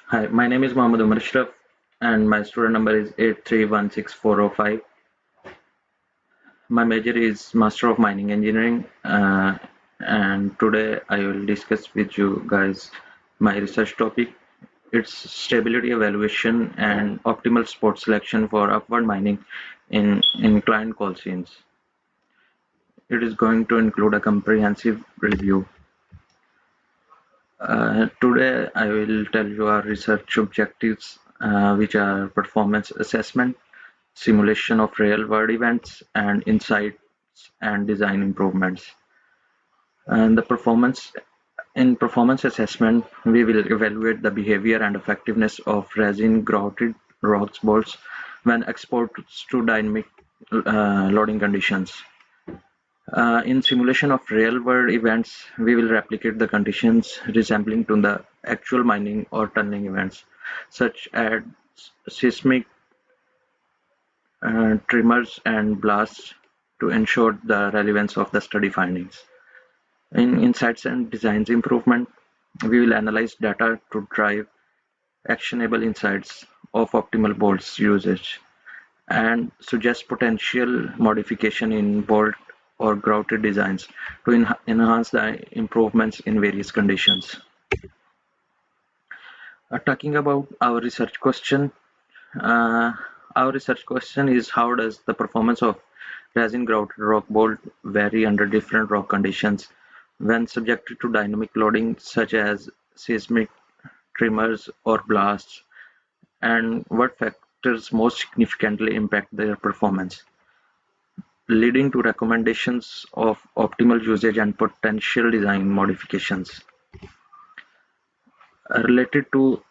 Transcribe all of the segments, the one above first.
Hi, my name is Mohammed Umar Ashraf and my student number is 8316405. My major is Master of Mining Engineering, and today I will discuss with you guys my research topic. It's stability evaluation and optimal spot selection for upward mining in inclined coal seams. It is going to include a comprehensive review. Today I will tell you our research objectives, which are performance assessment, simulation of real-world events, and insights and design improvements. And the performance assessment, we will evaluate the behavior and effectiveness of resin-grouted rock bolts when exposed to dynamic loading conditions. In simulation of real-world events, we will replicate the conditions resembling to the actual mining or tunneling events, such as seismic tremors and blasts, to ensure the relevance of the study findings. In insights and designs improvement, we will analyze data to drive actionable insights of optimal bolts usage and suggest potential modification in bolt or grouted designs to enhance the improvements in various conditions. Talking about uh, our research question is, how does the performance of resin grouted rock bolt vary under different rock conditions when subjected to dynamic loading such as seismic tremors or blasts, and what factors most significantly impact their performance, leading to recommendations of optimal usage and potential design modifications. Related to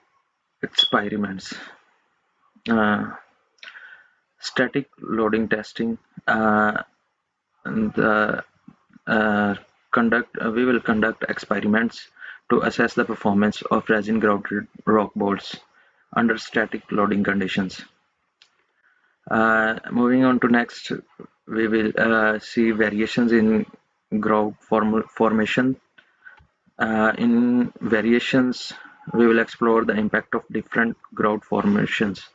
experiments, uh, static loading testing, the we will conduct experiments to assess the performance of resin-grouted rock bolts under static loading conditions. Moving on to next, we will see variations in grout formation. In variations, we will explore the impact of different grout formations.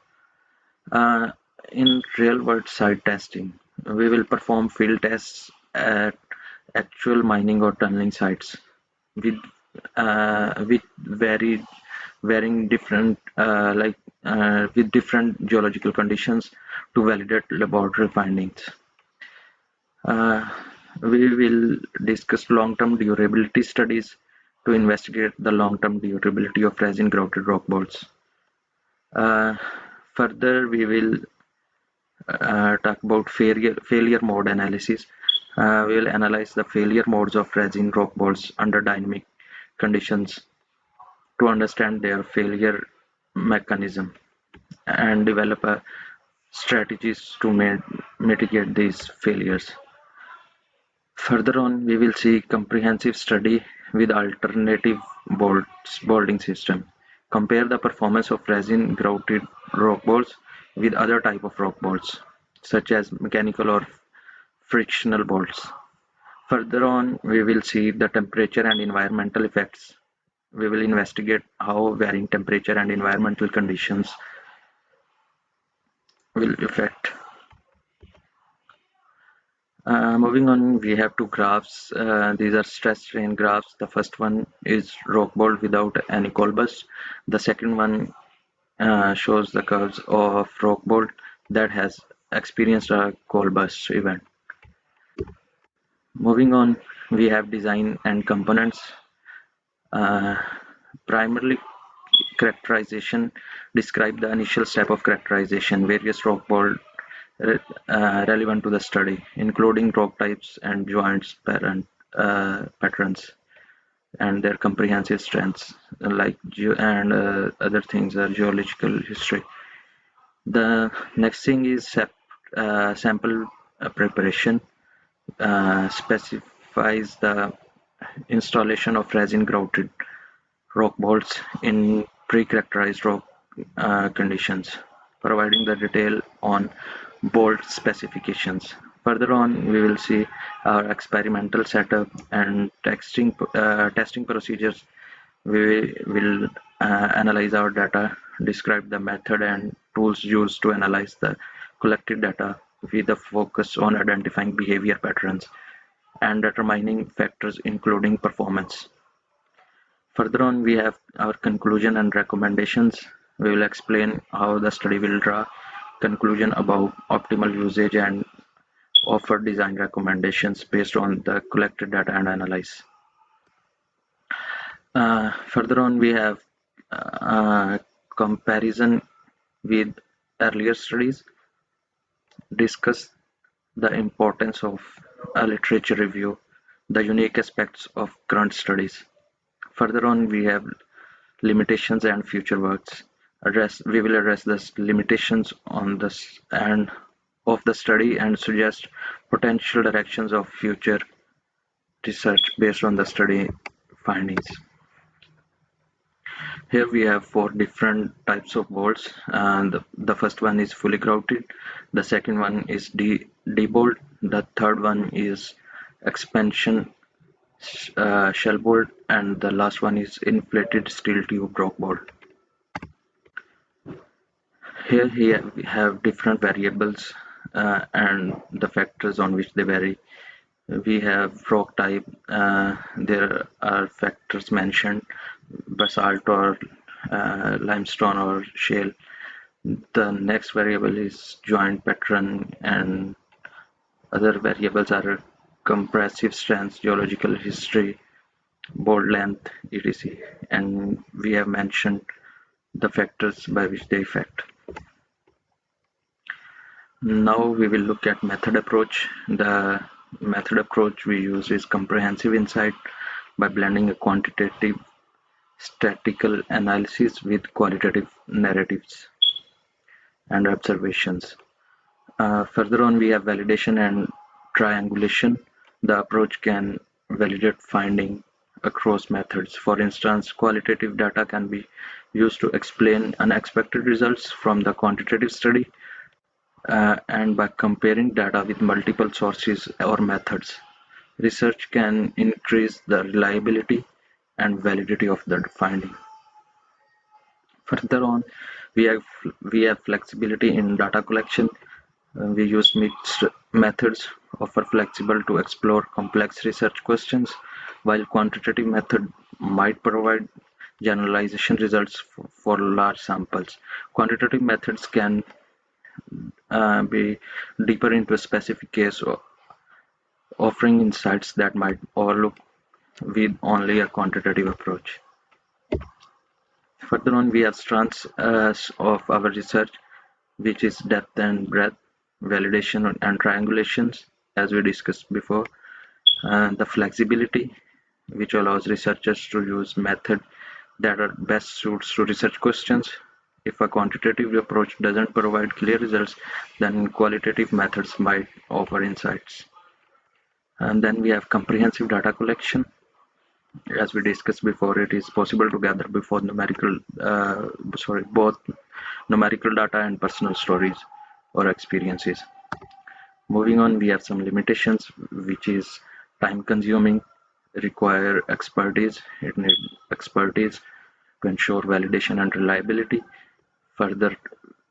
Uh, in real-world site testing, we will perform field tests at actual mining or tunneling sites with varying different with different geological conditions to validate laboratory findings. Uh, we will discuss long-term durability studies to investigate the long-term durability of resin-grouted rock bolts. Uh, Further, we will talk about failure mode analysis. We will analyze the failure modes of resin rock bolts under dynamic conditions to understand their failure mechanism and develop strategies to mitigate these failures. Further on, we will see comprehensive study with alternative bolting system. Compare the performance of resin grouted rock bolts with other type of rock bolts, such as mechanical or frictional bolts. Further on, we will see the temperature and environmental effects. We will investigate how varying temperature and environmental conditions will affect. Moving on, we have two graphs. These are stress strain graphs. The first one is rock bolt without any coal burst. The second one shows the curves of rock bolt that has experienced a coal burst event. Moving on, we have design and components. Uh, Primarily, characterization describe the initial step of characterization, various rock bolt relevant to the study, including rock types and joints patterns and their comprehensive strengths, like and other things are geological history. The next thing is sample preparation, specifies the installation of resin grouted rock bolts in pre-characterized rock conditions, providing the detail on bolt specifications. Further on, we will see our experimental setup and testing procedures. We will analyze our data, describe the method and tools used to analyze the collected data with a focus on identifying behavior patterns and determining factors including performance. Further on, we have our conclusion and recommendations. We will explain how the study will draw conclusion about optimal usage and offer design recommendations based on the collected data and analyze. Further on, we have comparison with earlier studies, discuss the importance of a literature review, the unique aspects of current studies. Further on, we have limitations and future works. We will address the limitations on this and of the study and suggest potential directions of future research based on the study findings. Here we have 4 different types of bolts, and the first one is fully grouted, the second one is debolt, the third one is expansion shell bolt, and the last one is inflated steel tube rock bolt. Here we have different variables and the factors on which they vary. We have rock type, there are factors mentioned, basalt or limestone or shale. The next variable is joint pattern, and other variables are compressive strength, geological history, bolt length, etc. And we have mentioned the factors by which they affect. Now we will look at method approach. The method approach we use is comprehensive insight by blending a quantitative statistical analysis with qualitative narratives and observations. Further on, we have validation and triangulation. The approach can validate finding across methods. For instance, qualitative data can be used to explain unexpected results from the quantitative study, and by comparing data with multiple sources or methods, research can increase the reliability and validity of the finding. Further on, we have flexibility in data collection. We use mixed methods, offer flexible to explore complex research questions, while quantitative method might provide generalization results for large samples. Quantitative methods can be deeper into a specific case, offering insights that might overlook with only a quantitative approach. Further on, we have strands of our research, which is depth and breadth, validation and triangulations, as we discussed before, and the flexibility, which allows researchers to use methods that are best suited to research questions. If a quantitative approach doesn't provide clear results, then qualitative methods might offer insights. And then we have comprehensive data collection. As we discussed before, it is possible to gather both numerical data and personal stories or experiences. Moving on, we have some limitations, which is time consuming, require expertise. It needs expertise to ensure validation and reliability. Further,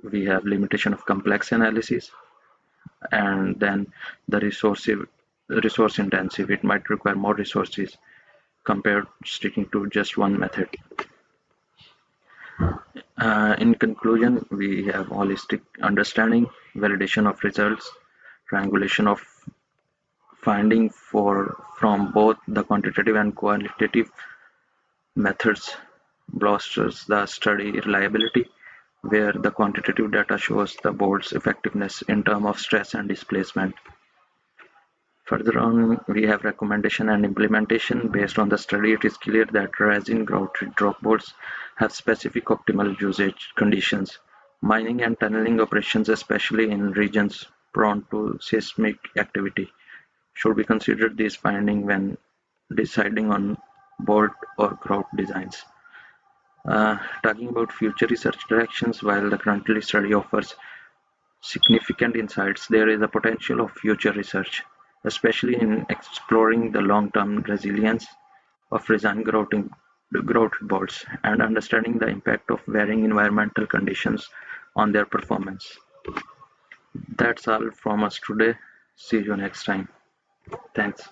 we have limitation of complex analysis, and then the resource intensive. It might require more resources compared to sticking to just one method. In conclusion, we have holistic understanding, validation of results, triangulation of finding from both the quantitative and qualitative methods bolsters the study reliability, where the quantitative data shows the bolt's effectiveness in terms of stress and displacement. Further on, we have recommendation and implementation. Based on the study, it is clear that resin grouted rock bolts have specific optimal usage conditions. Mining and tunneling operations, especially in regions prone to seismic activity, should be considered these findings when deciding on bolt or grout designs. Talking about future research directions, while the current study offers significant insights, there is a potential of future research, especially in exploring the long-term resilience of resin grouting growth reports, and understanding the impact of varying environmental conditions on their performance. That's all from us today. See you next time. Thanks.